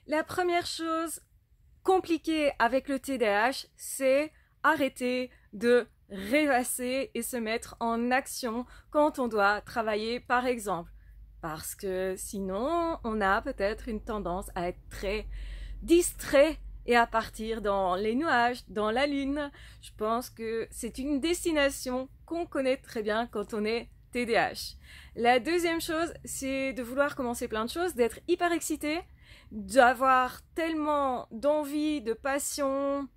La première chose compliquée avec le TDAH, c'est arrêter de rêvasser et se mettre en action quand on doit travailler, par exemple. Parce que sinon, on a peut-être une tendance à être très distrait et à partir dans les nuages, dans la lune. Je pense que c'est une destination qu'on connaît très bien quand on est TDAH. La deuxième chose, c'est de vouloir commencer plein de choses, d'être hyper excité, d'avoir tellement d'envie, de passion,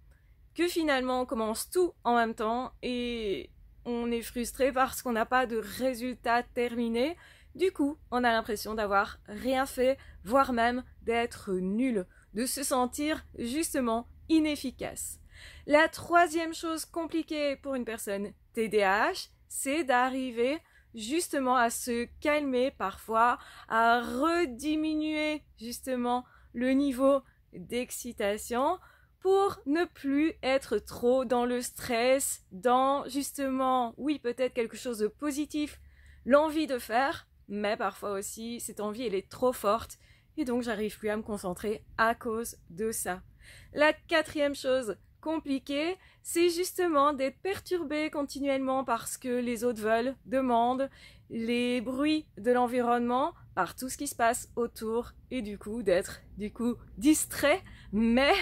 que finalement on commence tout en même temps et on est frustré parce qu'on n'a pas de résultat terminé. Du coup, on a l'impression d'avoir rien fait, voire même d'être nul, de se sentir justement inefficace. La troisième chose compliquée pour une personne TDAH, c'est d'arriver justement à se calmer parfois, à rediminuer justement le niveau d'excitation pour ne plus être trop dans le stress, dans justement, oui, peut-être quelque chose de positif, l'envie de faire, mais parfois aussi, cette envie, elle est trop forte, et donc j'arrive plus à me concentrer à cause de ça. La quatrième chose compliquée, c'est justement d'être perturbé continuellement parce que les autres veulent, demandent, les bruits de l'environnement, par tout ce qui se passe autour, et du coup d'être distrait, mais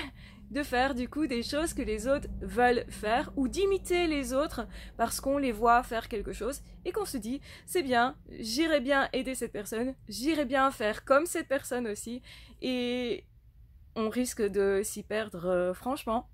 de faire du coup des choses que les autres veulent faire ou d'imiter les autres parce qu'on les voit faire quelque chose et qu'on se dit c'est bien, j'irai bien aider cette personne, j'irai bien faire comme cette personne aussi et on risque de s'y perdre franchement